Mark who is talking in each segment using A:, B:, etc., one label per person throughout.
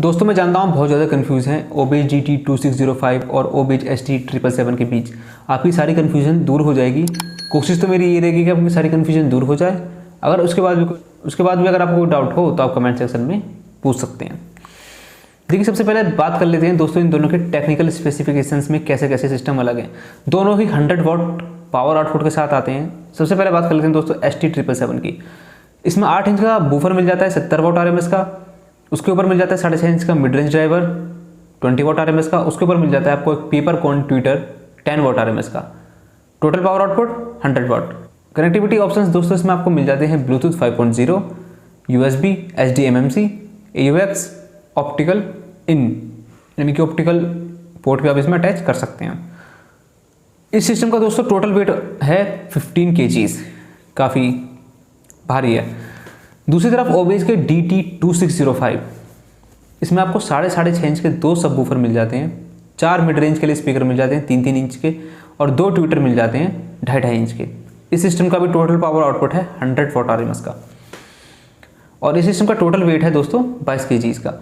A: दोस्तों मैं जानता हूँ बहुत ज़्यादा कंफ्यूज हैं OBEJ GT2605 और OBEJ ST777 के बीच। आपकी सारी कन्फ्यूजन दूर हो जाएगी। कोशिश तो मेरी ये रहेगी कि आपकी सारी कन्फ्यूजन दूर हो जाए। अगर उसके बाद भी अगर आपको कोई डाउट हो तो आप कमेंट सेक्शन में पूछ सकते हैं। देखिए, सबसे पहले बात कर लेते हैं दोस्तों इन दोनों के टेक्निकल स्पेसिफिकेशंस में कैसे कैसे सिस्टम अलग हैं। दोनों ही 100 वॉट पावर आउटपुट के साथ आते हैं। सबसे पहले बात कर लेते हैं दोस्तों ST777 की। इसमें 8 इंच का बूफर मिल जाता है 70 वॉट RMS का। उसके ऊपर मिल जाता है 6.5 इंच का mid range driver 20 watt RMS का। उसके ऊपर मिल जाता है आपको एक paper cone tweeter 10 watt RMS का। Total power output 100 watt. Connectivity options दोस्तों इसमें आपको मिल जाते हैं Bluetooth 5.0, USB, HDMMC, AUX, optical in, यानी कि ऑप्टिकल पोर्ट भी आप इसमें अटैच कर सकते हैं। इस सिस्टम का दोस्तों टोटल वेट है 15 kgs, काफ़ी भारी है। दूसरी तरफ OBEJ के DT2605, इसमें आपको 6.5 इंच के 2 सब वूफर मिल जाते हैं, 4 मिड रेंज के लिए स्पीकर मिल जाते हैं 3-3 इंच के, और 2 ट्विटर मिल जाते हैं 2.5 इंच के। इस सिस्टम का भी टोटल पावर आउटपुट है 100 वॉट RMS का, और इस सिस्टम का टोटल वेट है दोस्तों 22 kgs का।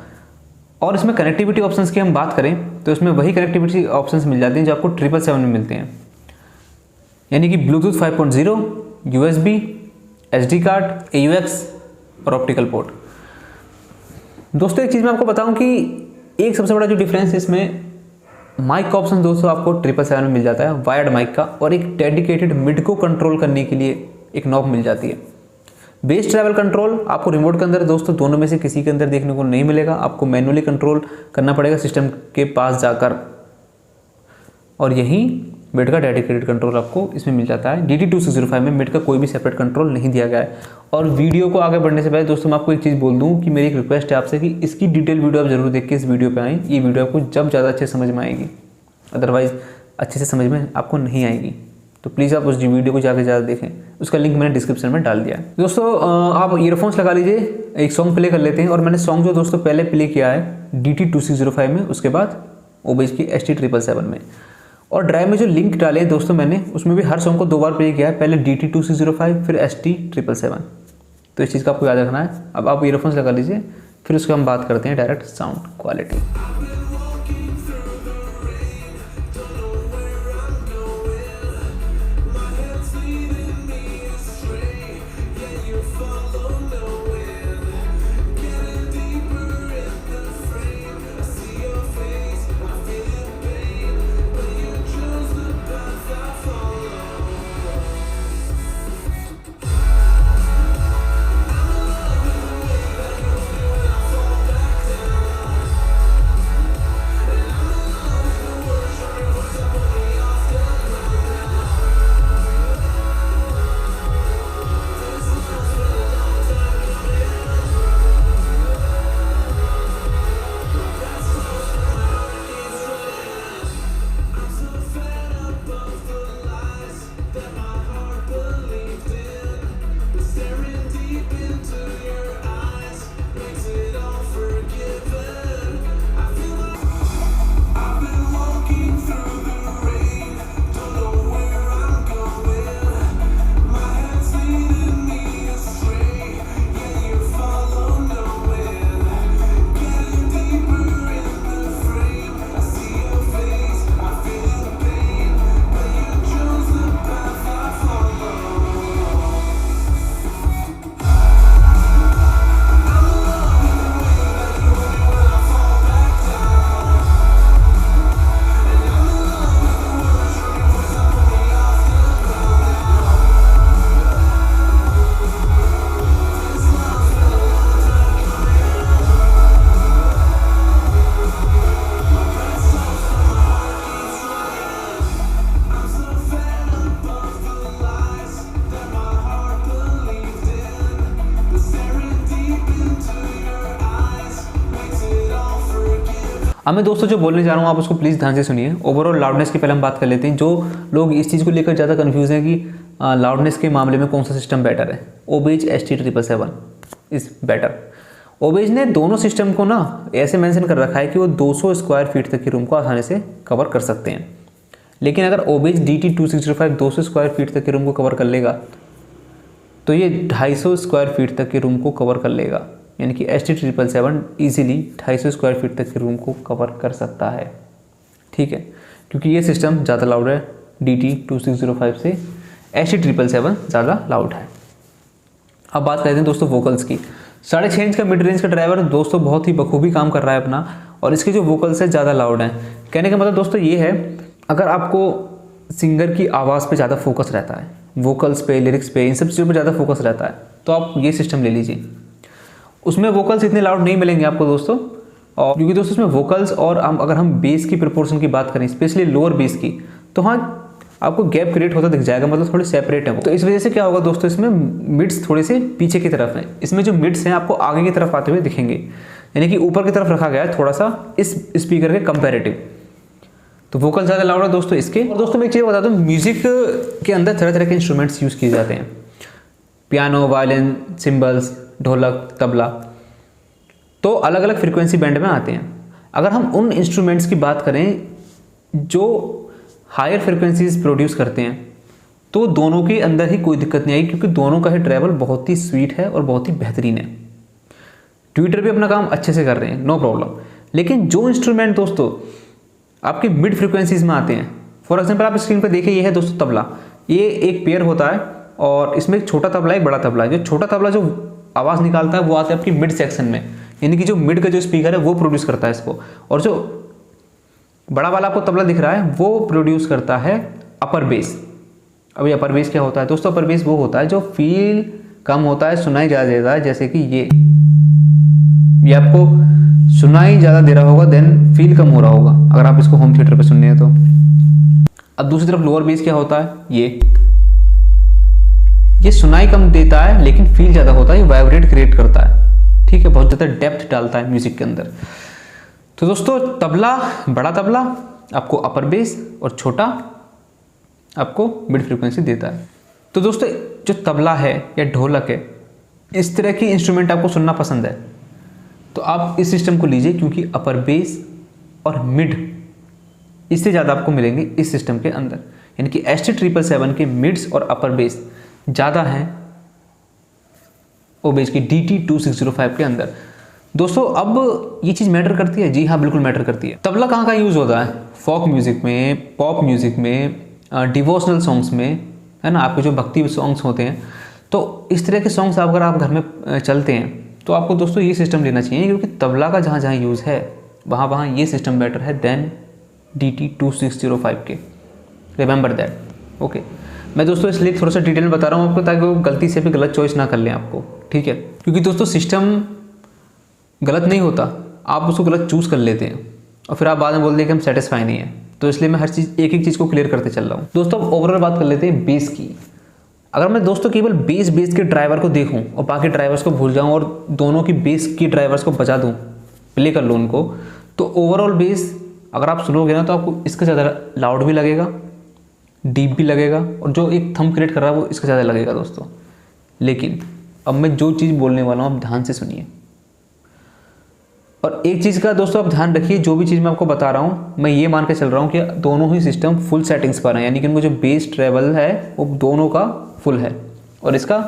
A: और इसमें कनेक्टिविटी ऑप्शंस की हम बात करें तो इसमें वही कनेक्टिविटी ऑप्शंस मिल जाते हैं जो आपको 777 में मिलते हैं, यानी कि Bluetooth 5.0, USB, SD card, AUX और ऑप्टिकल पोर्ट। दोस्तों एक चीज़ मैं आपको बताऊं कि एक सबसे बड़ा जो डिफरेंस इसमें माइक का ऑप्शन दोस्तों आपको 777 में मिल जाता है, वायर्ड माइक का, और एक डेडिकेटेड मिड को कंट्रोल करने के लिए एक नॉब मिल जाती है। बेस ट्रैवल कंट्रोल आपको रिमोट के अंदर दोस्तों दोनों में से किसी के अंदर देखने को नहीं मिलेगा। आपको मैनुअली कंट्रोल करना पड़ेगा सिस्टम के पास जाकर, और यही मिड का डेडिकेटेड कंट्रोल आपको इसमें मिल जाता है। DT2605 में मिड का कोई भी सेपरेट कंट्रोल नहीं दिया गया है। और वीडियो को आगे बढ़ने से पहले दोस्तों मैं आपको एक चीज़ बोल दूं कि मेरी एक रिक्वेस्ट है आपसे कि इसकी डिटेल वीडियो आप जरूर देख के इस वीडियो पे आएँ। ये वीडियो आपको जब ज़्यादा अच्छे समझ में आएगी, अदरवाइज़ अच्छे से समझ में आपको नहीं आएगी। तो प्लीज़ आप उस वीडियो को जाकर ज़्यादा देखें, उसका लिंक मैंने डिस्क्रिप्शन में डाल दिया है। दोस्तों आप ईयरफोन्स लगा लीजिए, एक सॉन्ग प्ले कर लेते हैं। और मैंने सॉन्ग जो दोस्तों पहले प्ले किया है DT2605 में, उसके बाद OBEJ की ST777 में, और ड्राइव में जो लिंक डाले हैं दोस्तों मैंने, उसमें भी हर सॉन्ग को 2 बार प्ले किया है, पहले DT2605 फिर ST777। तो इस चीज़ का आपको याद रखना है। अब आप ईयरफोन्स लगा लीजिए, फिर उसके हम बात करते हैं डायरेक्ट साउंड क्वालिटी। अब मैं दोस्तों जो बोलने जा रहा हूँ आप उसको प्लीज़ ध्यान से सुनिए। ओवरऑल लाउडनेस की पहले हम बात कर लेते हैं। जो लोग इस चीज़ को लेकर ज़्यादा कंफ्यूज हैं कि लाउडनेस के मामले में कौन सा सिस्टम बेटर है, OBEJ ST777 is better. OBEJ ने दोनों सिस्टम को ना ऐसे मेंशन कर रखा है कि वो 200 स्क्वायर फीट तक की रूम को आसानी से कवर कर सकते हैं। लेकिन अगर OBEJ DT2605 200 स्क्वायर फीट तक के रूम को कवर कर लेगा तो ये 250 स्क्वायर फीट तक के रूम को कवर कर लेगा। यानी कि ST777 ईजिली 250 स्क्वायर फीट तक के रूम को कवर कर सकता है। ठीक है, क्योंकि ये सिस्टम ज़्यादा लाउड है DT2605 से, ST777 ज़्यादा लाउड है। अब बात करते हैं दोस्तों वोकल्स की। 6.5 इंच का मिड रेंज का ड्राइवर दोस्तों बहुत ही बखूबी काम कर रहा है अपना, और इसके जो वोकल्स है ज़्यादा लाउड हैं। कहने का मतलब दोस्तों ये है, अगर आपको सिंगर की आवाज़ पे ज़्यादा फोकस रहता है, वोकल्स पे, लिरिक्स पे, इन सब चीज़ों पे ज़्यादा फोकस रहता है, तो आप ये सिस्टम ले लीजिए। उसमें वोकल्स इतने लाउड नहीं मिलेंगे आपको दोस्तों, और क्योंकि दोस्तों उसमें वोकल्स और अगर हम बेस की प्रोपोर्शन की बात करें, स्पेशली लोअर बेस की, तो हाँ आपको गैप क्रिएट होता दिख जाएगा, मतलब थोड़े सेपरेट है वो। तो इस वजह से क्या होगा दोस्तों, इसमें मिड्स थोड़े से पीछे की तरफ हैं, इसमें जो मिड्स हैं आपको आगे की तरफ आते हुए दिखेंगे, यानी कि ऊपर की तरफ रखा गया है थोड़ा सा इस स्पीकर के कंपैरेटिव। तो वोकल ज़्यादा लाउड है दोस्तों इसके। और दोस्तों मैं एक चीज़ बता दूँ, म्यूजिक के अंदर तरह तरह के इंस्ट्रूमेंट्स यूज़ किए जाते हैं, पियानो, वायलिन, सिम्बल्स, ढोलक, तबला, तो अलग अलग फ्रिक्वेंसी बैंड में आते हैं। अगर हम उन इंस्ट्रूमेंट्स की बात करें जो हायर फ्रिक्वेंसीज प्रोड्यूस करते हैं, तो दोनों के अंदर ही कोई दिक्कत नहीं आएगी, क्योंकि दोनों का ही ट्रैवल बहुत ही स्वीट है और बहुत ही बेहतरीन है। ट्विटर भी अपना काम अच्छे से कर रहे हैं, नो प्रॉब्लम। लेकिन जो इंस्ट्रूमेंट दोस्तों आपके मिड फ्रिक्वेंसीज में आते हैं, फॉर एग्जाम्पल आप स्क्रीन पर देखिए, ये है दोस्तों तबला, ये एक पेयर होता है और इसमें एक छोटा तबला, एक बड़ा तबला है। जो छोटा तबला जो आवाज़ निकालता है वो आता है आपकी मिड सेक्शन में, यानी कि जो मिड का जो स्पीकर है वो प्रोड्यूस करता है इसको, और जो बड़ा वाला आपको तबला दिख रहा है वो प्रोड्यूस करता है अपर बेस। अब ये अपर बेस क्या होता है दोस्तों? अपर बेस वो होता है जो फील कम होता है, सुनाई ज़्यादा देता है, जैसे कि ये आपको सुनाई ज़्यादा दे रहा होगा, देन फील कम हो रहा होगा अगर आप इसको होम थिएटर पे सुनने हैं तो। अब दूसरी तरफ लोअर बेस क्या होता है, ये सुनाई कम देता है लेकिन फील ज़्यादा होता है, ये वाइब्रेट क्रिएट करता है। ठीक है, बहुत ज़्यादा डेप्थ डालता है म्यूजिक के अंदर। तो दोस्तों तबला, बड़ा तबला आपको अपर बेस और छोटा आपको मिड फ्रीक्वेंसी देता है। तो दोस्तों जो तबला है या ढोलक है, इस तरह की इंस्ट्रूमेंट आपको सुनना पसंद है तो आप इस सिस्टम को लीजिए, क्योंकि अपर बेस और मिड इससे ज़्यादा आपको मिलेंगे इस सिस्टम के अंदर, यानी कि ST777 के मिड्स और अपर बेस ज़्यादा हैं ओबेज की DT2605 के अंदर। दोस्तों अब ये चीज़ मैटर करती है? जी हाँ, बिल्कुल मैटर करती है। तबला कहाँ यूज़ होता है? फोक म्यूज़िक में, पॉप म्यूज़िक में, डिवोशनल सॉन्ग्स में, है ना, आपके जो भक्ति सॉन्ग्स होते हैं। तो इस तरह के सॉन्ग्स अगर आप घर में चलते हैं तो आपको दोस्तों ये सिस्टम लेना चाहिए, क्योंकि तबला का जहाँ जहाँ यूज़ है वहाँ ये सिस्टम बेटर है देन DT2605 के। Remember that, okay. मैं दोस्तों इसलिए थोड़ा सा डिटेल में बता रहा हूँ आपको, ताकि वो गलती से भी गलत चॉइस ना कर लें आपको, ठीक है? क्योंकि दोस्तों सिस्टम गलत नहीं होता, आप उसको गलत चूज़ कर लेते हैं और फिर आप बाद में बोलते हैं कि हम सेटिस्फाई नहीं है। तो इसलिए मैं हर चीज़ एक चीज़ को क्लियर करते चल रहा हूँ। दोस्तों अब ओवरऑल बात कर लेते हैं बेस की। अगर मैं दोस्तों केवल बेस के ड्राइवर को देखूँ और बाकी ड्राइवर्स को भूल जाऊँ और दोनों की बेस की ड्राइवर्स को बजा दूँ, प्ले कर लूँ उनको, तो ओवरऑल बेस अगर आप सुनोगे ना तो आपको इसका ज़्यादा लाउड भी लगेगा, डीप भी लगेगा, और जो एक थंब क्रिएट कर रहा है वो इसका ज़्यादा लगेगा दोस्तों। लेकिन अब मैं जो चीज़ बोलने वाला हूँ आप ध्यान से सुनिए, और एक चीज़ का दोस्तों आप ध्यान रखिए, जो भी चीज़ मैं आपको बता रहा हूँ मैं ये मान के चल रहा हूँ कि दोनों ही सिस्टम फुल सेटिंग्स पर हैं, यानी कि उनको जो बेस ट्रेवल है वो दोनों का फुल है और इसका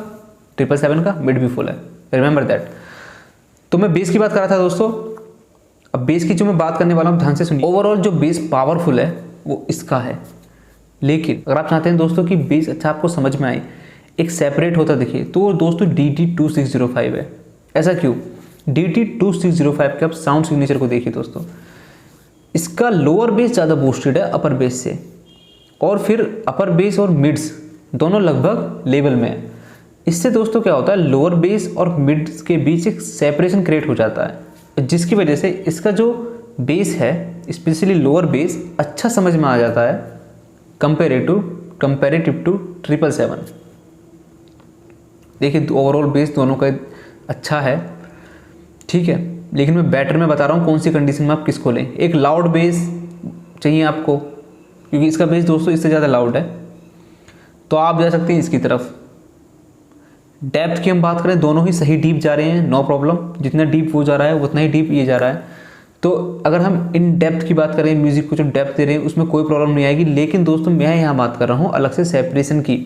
A: 777 का मिड भी फुल है। Remember that. तो मैं बेस की बात कर रहा था दोस्तों, अब बेस की जो मैं बात करने वाला हूँ ध्यान से सुनिए। ओवरऑल जो बेस पावरफुल है वो इसका है, लेकिन अगर आप चाहते हैं दोस्तों कि बेस अच्छा आपको समझ में आए, एक सेपरेट होता दिखे, तो दोस्तों DT2605 है। ऐसा क्यों? DT2605 के आप साउंड सिग्नेचर को देखिए दोस्तों, इसका लोअर बेस ज़्यादा बूस्टेड है अपर बेस से, और फिर अपर बेस और मिड्स दोनों लगभग लेवल में है। इससे दोस्तों क्या होता है, लोअर बेस और मिड्स के बीच एक सेपरेशन क्रिएट हो जाता है, जिसकी वजह से इसका जो बेस है, स्पेशली लोअर बेस, अच्छा समझ में आ जाता है कंपेरेटिव टू 777। देखिए ओवरऑल बेस दोनों का अच्छा है, ठीक है, लेकिन मैं बेटर में बता रहा हूँ कौन सी कंडीशन में आप किसको लें। एक लाउड बेस चाहिए आपको, क्योंकि इसका बेस दोस्तों इससे ज़्यादा लाउड है, तो आप जा सकते हैं इसकी तरफ। डेप्थ की हम बात करें, दोनों ही सही डीप जा रहे हैं, नो प्रॉब्लम। जितना डीप वो जा रहा है उतना ही डीप ये जा रहा है। तो अगर हम इन डेप्थ की बात करें, म्यूज़िक को जो डेप्थ दे रहे हैं उसमें कोई प्रॉब्लम नहीं आएगी। लेकिन दोस्तों मैं यहाँ बात कर रहा हूँ अलग से सेपरेशन की।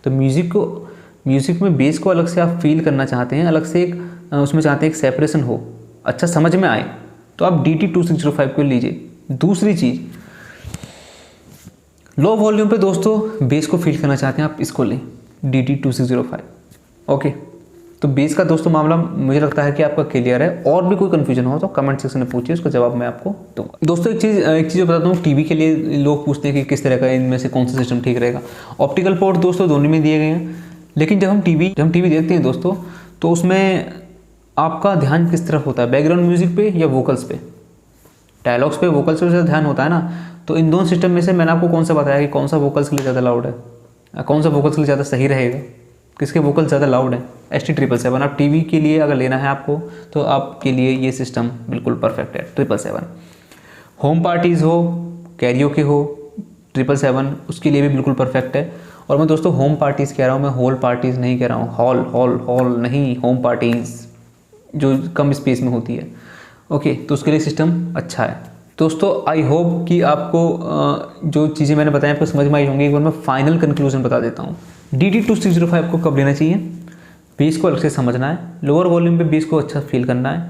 A: तो म्यूज़िक में बेस को अलग से आप फील करना चाहते हैं, अलग से एक उसमें चाहते हैं एक सेपरेशन हो, अच्छा समझ में आए, तो आप DT2605 को लीजिए। दूसरी चीज़, लो वॉल्यूम पे दोस्तों बेस को फील करना चाहते हैं आप, इसको लें DT2605। ओके, तो बेस का दोस्तों मामला मुझे लगता है कि आपका क्लियर है। और भी कोई कन्फ्यूजन हो तो कमेंट सेक्शन में पूछिए, उसका जवाब मैं आपको दूंगा। दोस्तों एक चीज़ बताता हूँ, टीवी के लिए लोग पूछते हैं कि किस तरह का इनमें से कौन सा सिस्टम ठीक रहेगा। ऑप्टिकल पोर्ट दोस्तों दोनों में दिए गए हैं, लेकिन जब हम टीवी देखते हैं दोस्तों, तो उसमें आपका ध्यान किस तरफ होता है, बैकग्राउंड म्यूजिक पे या वोकल्स पे? डायलॉग्स पे, वोकल्स पे ध्यान होता है ना। तो इन दोनों सिस्टम में से मैंने आपको कौन सा बताया कि कौन सा वोकल्स के लिए ज़्यादा लाउड है, कौन सा वोकल्स के लिए ज़्यादा सही रहेगा, किसके वोकल ज़्यादा लाउड है? ST777। आप टीवी के लिए अगर लेना है आपको, तो आपके लिए ये सिस्टम बिल्कुल परफेक्ट है 777। होम पार्टीज़ हो, कैरियोके हो, 777 उसके लिए भी बिल्कुल परफेक्ट है। और मैं दोस्तों होम पार्टीज़ कह रहा हूँ, मैं हॉल पार्टीज़ नहीं कह रहा हूँ, हॉल नहीं, होम पार्टीज़ जो कम स्पेस में होती है। ओके, तो उसके लिए सिस्टम अच्छा है दोस्तों। आई होप कि आपको जो चीज़ें मैंने बताई आपको समझ में आई होंगी। एक बार मैं फाइनल कंक्लूजन बता देता हूँ। DT2605 को कब लेना चाहिए? बेस को अलग से समझना है, लोअर वॉल्यूम पे बेस को अच्छा फील करना है,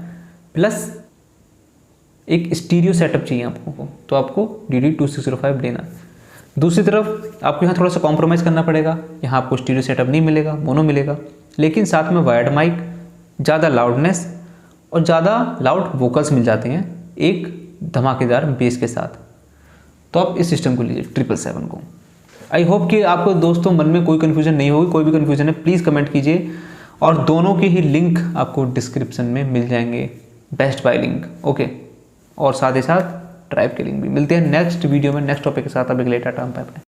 A: प्लस एक स्टीरियो सेटअप चाहिए आपको, तो आपको DT2605 लेना है। दूसरी तरफ आपको यहाँ थोड़ा सा कॉम्प्रोमाइज़ करना पड़ेगा, यहाँ आपको स्टीरियो सेटअप नहीं मिलेगा, मोनो मिलेगा, लेकिन साथ में वायर्ड माइक, ज़्यादा लाउडनेस और ज़्यादा लाउड वोकल्स मिल जाते हैं एक धमाकेदार बेस के साथ। तो आप इस सिस्टम को लीजिए 777 को। आई होप कि आपको दोस्तों मन में कोई कन्फ्यूजन नहीं होगी। कोई भी कन्फ्यूजन है प्लीज़ कमेंट कीजिए, और दोनों के ही लिंक आपको डिस्क्रिप्शन में मिल जाएंगे, बेस्ट बाय लिंक। ओके, और साथ ही साथ ड्राइव के लिंक भी मिलते हैं नेक्स्ट वीडियो में नेक्स्ट टॉपिक के साथ। अभी के लिए टाटा, बाय बाय।